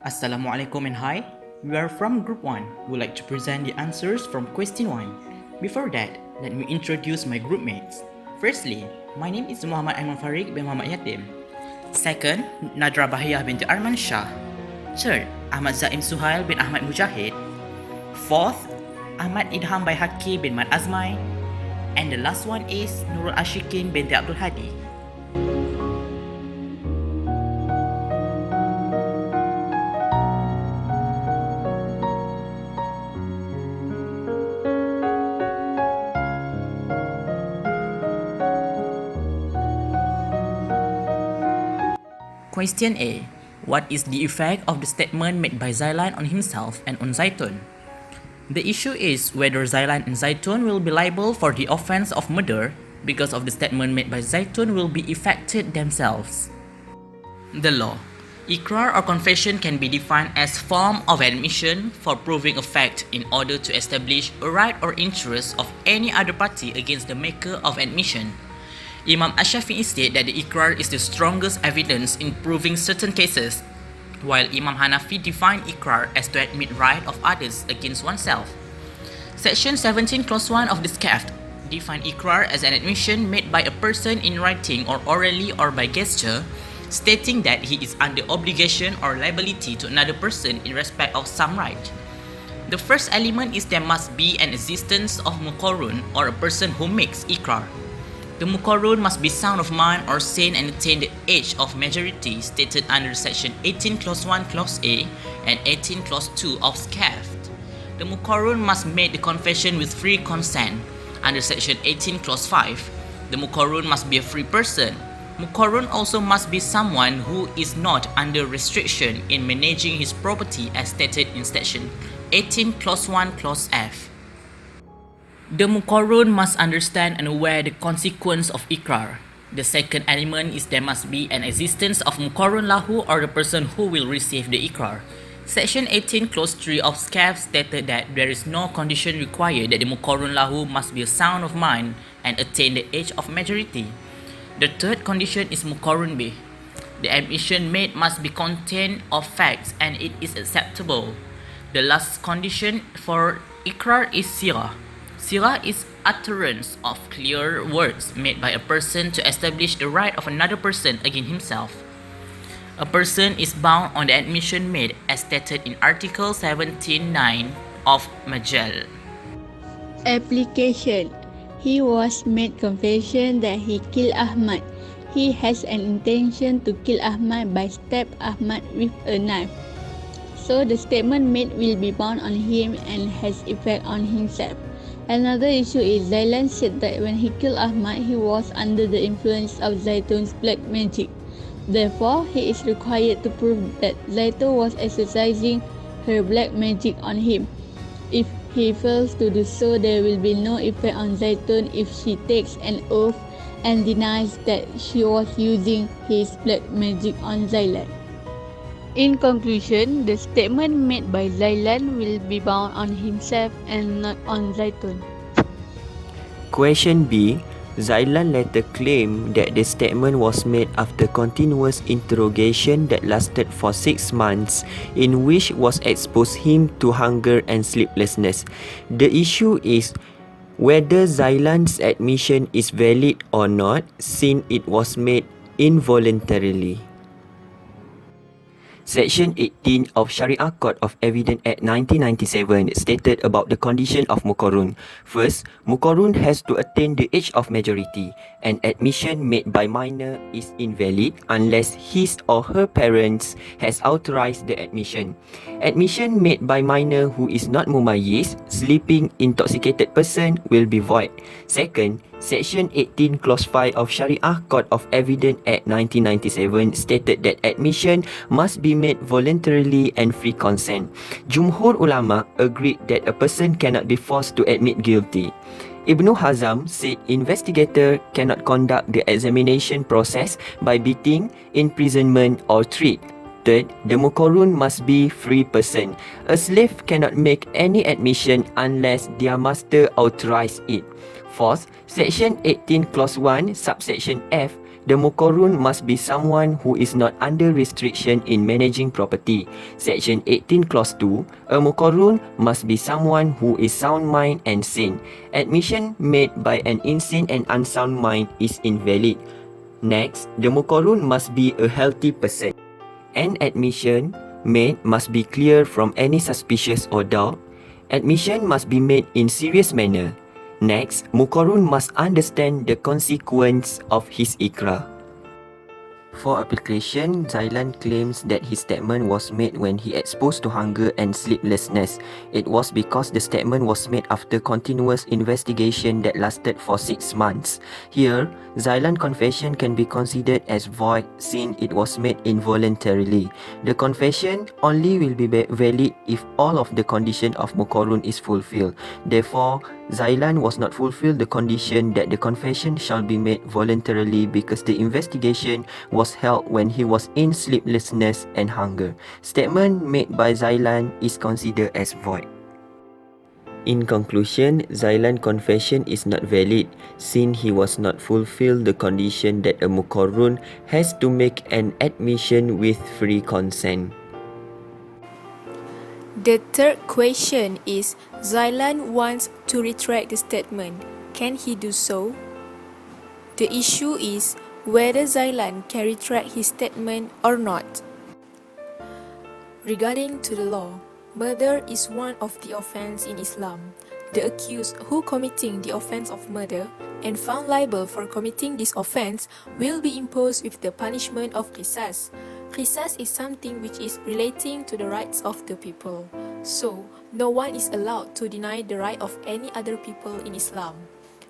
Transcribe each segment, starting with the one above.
Assalamualaikum and hi. We are from Group 1. We would like to present the answers from question 1. Before that, let me introduce my group mates. Firstly, my name is Muhammad Aiman Fariq bin Muhammad Yatim. Second, Nadhrah Bahiyah binti Arman Shah. Third, Ahmad Zaim Suhail bin Ahmad Mujahid. Fourth, Ahmad Idham Baihaqi bin Azmai. And the last one is Nurul Asyikin binti Abdul Hadi. Question A. What is the effect of the statement made by Zailan on himself and on Zaitun? The issue is whether Zailan and Zaitun will be liable for the offense of murder because of the statement made by Zaitun will be affected themselves. The law. Iqrar or confession can be defined as form of admission for proving a fact in order to establish a right or interest of any other party against the maker of admission. Imam Ash-Shafi'i said that the Iqrar is the strongest evidence in proving certain cases, while Imam Hanafi defined Iqrar as to admit right of others against oneself. Section 17 Clause 1 of the SCAF defined Iqrar as an admission made by a person in writing or orally or by gesture, stating that he is under obligation or liability to another person in respect of some right. The first element is there must be an existence of muqarrun or a person who makes Iqrar. The muqarrun must be sound of mind or sane and attain the age of majority stated under Section 18 Clause 1 Clause A and 18 Clause 2 of SCAF. The muqarrun must make the confession with free consent under Section 18 Clause 5. The muqarrun must be a free person. Muqarrun also must be someone who is not under restriction in managing his property as stated in Section 18 Clause 1 Clause F. The muqarrun must understand and aware the consequence of Iqrar. The second element is there must be an existence of muqarrun lahu or the person who will receive the Iqrar. Section 18 Clause 3 of SCAF stated that there is no condition required that the muqarrun lahu must be a sound of mind and attain the age of majority. The third condition is muqarrun bih. The admission made must be content of facts and it is acceptable. The last condition for Iqrar is sirah. Sirah is utterance of clear words made by a person to establish the right of another person against himself. A person is bound on the admission made as stated in Article 17.9 of Majal. Application. He was made confession that he killed Ahmad. He has an intention to kill Ahmad by stab Ahmad with a knife. So the statement made will be bound on him and has effect on himself. Another issue is Zailan said that when he killed Ahmad, he was under the influence of Zaitun's black magic. Therefore, he is required to prove that Zaitun was exercising her black magic on him. If he fails to do so, there will be no effect on Zaitun if she takes an oath and denies that she was using his black magic on Zailan. In conclusion, the statement made by Zailan will be bound on himself and not on Zaitun. Question B. Zailan later claimed that the statement was made after continuous interrogation that lasted for 6 months, in which was exposed him to hunger and sleeplessness. The issue is whether Zailan's admission is valid or not, since it was made involuntarily. Section 18 of Sharia Court of Evidence Act 1997 stated about the condition of muqarrun. First, muqarrun has to attain the age of majority. An admission made by minor is invalid unless his or her parents has authorized the admission. Admission made by minor who is not mumayyiz, sleeping intoxicated person will be void. Second, Section 18 Clause 5 of Sharia Court of Evidence Act 1997 stated that admission must be made voluntarily and free consent. Jumhur ulama agreed that a person cannot be forced to admit guilty. Ibn Hazm said investigator cannot conduct the examination process by beating, imprisonment or threat. Third, the muqarrun must be free person. A slave cannot make any admission unless their master authorizes it. Fourth, Section 18 Clause 1 subsection F The Muqarrun must be someone who is not under restriction in managing property. Section 18 Clause 2, a Muqarrun must be someone who is sound mind and sane. Admission made by an insane and unsound mind is invalid. Next, the Muqarrun must be a healthy person. An admission made must be clear from any suspicious or doubt. Admission must be made in serious manner. Next, Muqarrun must understand the consequence of his ikrar. For application, Zailan claims that his statement was made when he exposed to hunger and sleeplessness. It was because the statement was made after continuous investigation that lasted for 6 months. Here, Zailan's confession can be considered as void since it was made involuntarily. The confession only will be valid if all of the condition of Muqarrun is fulfilled. Therefore, Zailan was not fulfilled the condition that the confession shall be made voluntarily because the investigation was held when he was in sleeplessness and hunger. Statement made by Zailan is considered as void. In conclusion, Zailan's confession is not valid since he was not fulfilled the condition that a Muqarrun has to make an admission with free consent. The third question is, Zailan wants to retract the statement. Can he do so? The issue is whether Zailan can retract his statement or not. Regarding to the law, murder is one of the offense in Islam. The accused who committing the offense of murder and found liable for committing this offense will be imposed with the punishment of qisas. Qisas is something which is relating to the rights of the people. So, no one is allowed to deny the right of any other people in Islam.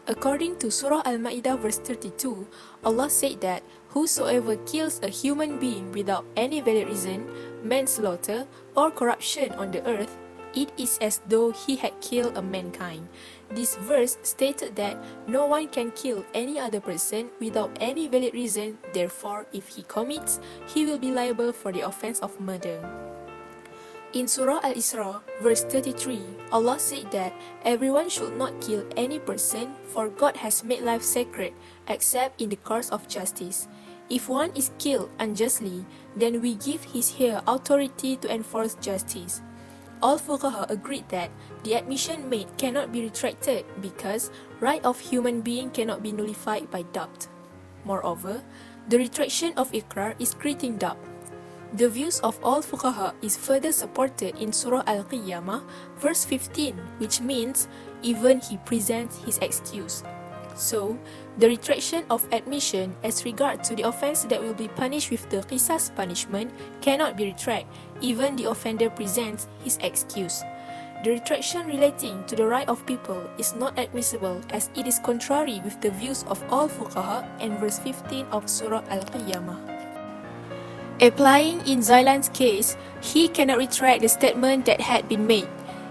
According to Surah Al-Ma'idah verse 32, Allah said that whosoever kills a human being without any valid reason, manslaughter or corruption on the earth, it is as though he had killed a mankind. This verse stated that no one can kill any other person without any valid reason, therefore if he commits, he will be liable for the offense of murder. In Surah Al-Isra, verse 33, Allah said that everyone should not kill any person, for God has made life sacred, except in the course of justice. If one is killed unjustly, then we give his heir authority to enforce justice. All fuqaha agreed that the admission made cannot be retracted because right of human being cannot be nullified by doubt. Moreover, the retraction of ikrar is creating doubt. The views of all fuqaha is further supported in Surah Al-Qiyamah, verse 15, which means even he presents his excuse. So, the retraction of admission as regard to the offense that will be punished with the qisas punishment cannot be retracted, even the offender presents his excuse. The retraction relating to the right of people is not admissible as it is contrary with the views of all fuqaha and verse 15 of Surah Al-Qiyamah. Applying in Zailan's case, he cannot retract the statement that had been made.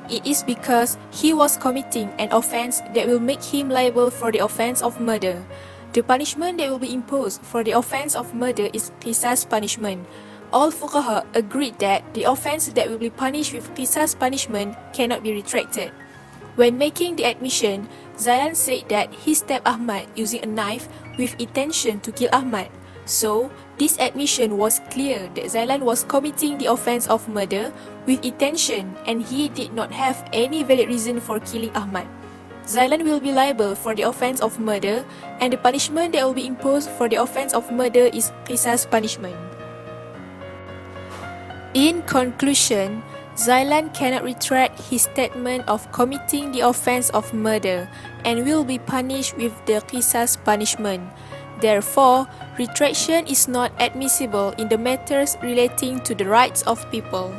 It is because he was committing an offense that will make him liable for the offense of murder. The punishment that will be imposed for the offense of murder is qisas punishment. All fuqaha agreed that the offense that will be punished with qisas punishment cannot be retracted. When making the admission, Zailan said that he stabbed Ahmad using a knife with intention to kill Ahmad. So, this admission was clear that Zailan was committing the offense of murder with intention and he did not have any valid reason for killing Ahmad. Zailan will be liable for the offense of murder and the punishment that will be imposed for the offense of murder is qisas punishment. In conclusion, Zailan cannot retract his statement of committing the offense of murder and will be punished with the qisas punishment. Therefore, retraction is not admissible in the matters relating to the rights of people.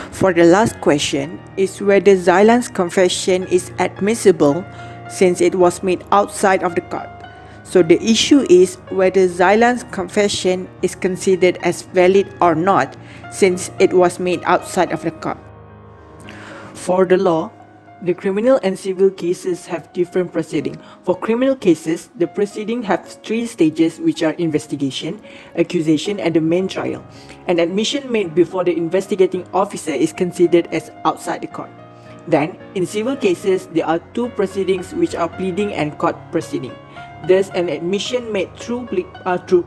For the last question is whether Zailan's confession is admissible since it was made outside of the court. So the issue is whether Zailan's confession is considered as valid or not since it was made outside of the court. For the law, the criminal and civil cases have different proceedings. For criminal cases, the proceeding has 3 stages which are investigation, accusation and the main trial. An admission made before the investigating officer is considered as outside the court. Then, in civil cases, there are 2 proceedings which are pleading and court proceeding. Thus, an admission made through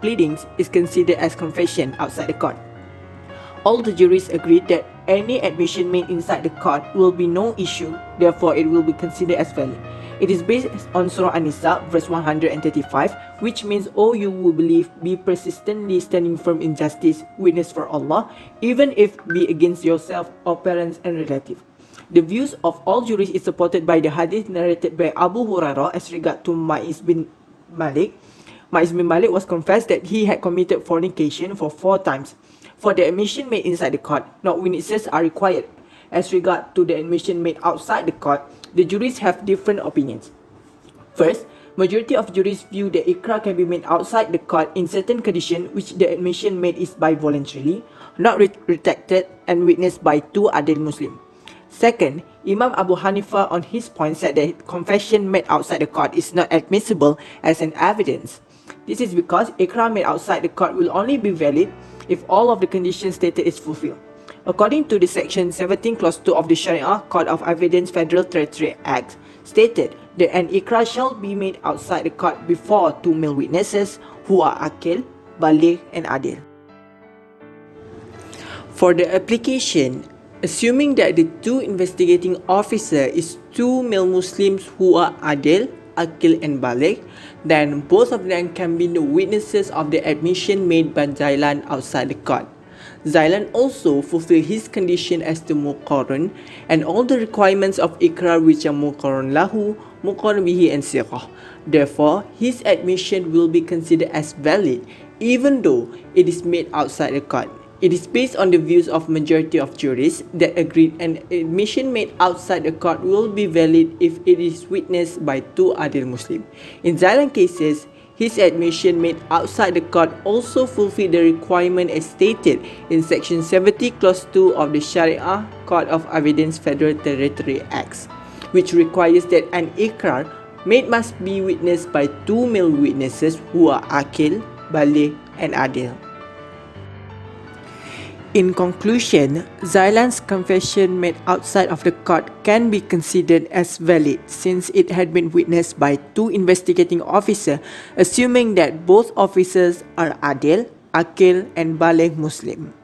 pleadings is considered as confession outside the court. All the jurists agreed that any admission made inside the court will be no issue, therefore it will be considered as valid. It is based on Surah An-Nisa, verse 135, which means, "O you who believe, be persistently standing firm in justice, witness for Allah, even if be against yourself or parents and relatives." The views of all jurists is supported by the hadith narrated by Abu Hurairah as regard to Ma'iz bin Malik. Ma'iz bin Malik was confessed that he had committed fornication for 4 times. For the admission made inside the court, no witnesses are required. As regard to the admission made outside the court, the jurists have different opinions. First, majority of jurists view that ikrar can be made outside the court in certain conditions which the admission made is by voluntarily, not retracted and witnessed by 2 adil Muslims. Second, Imam Abu Hanifa on his point said that confession made outside the court is not admissible as an evidence. This is because ikrar made outside the court will only be valid if all of the conditions stated is fulfilled. According to the section 17 clause 2 of the Sharia Code of Evidence Federal Territory Act, stated that an ikrar shall be made outside the court before 2 male witnesses who are akil, baligh and adil. For the application, assuming that the 2 investigating officer is 2 male Muslims who are adil, akil and baligh, then both of them can be the witnesses of the admission made by Zailan outside the court. Zailan also fulfilled his condition as the muqarran and all the requirements of ikrar which are muqarran lahu, muqarran bihi and sighah. Therefore, his admission will be considered as valid even though it is made outside the court. It is based on the views of majority of jurists that agreed an admission made outside the court will be valid if it is witnessed by 2 adil Muslims. In Zailan cases, his admission made outside the court also fulfilled the requirement as stated in section 70 clause 2 of the Sharia Code of Evidence Federal Territory Acts, which requires that an ikrar made must be witnessed by 2 male witnesses who are akil, baligh and adil. In conclusion, Zailan's confession made outside of the court can be considered as valid since it had been witnessed by 2 investigating officers, assuming that both officers are adil, akil and baligh Muslim.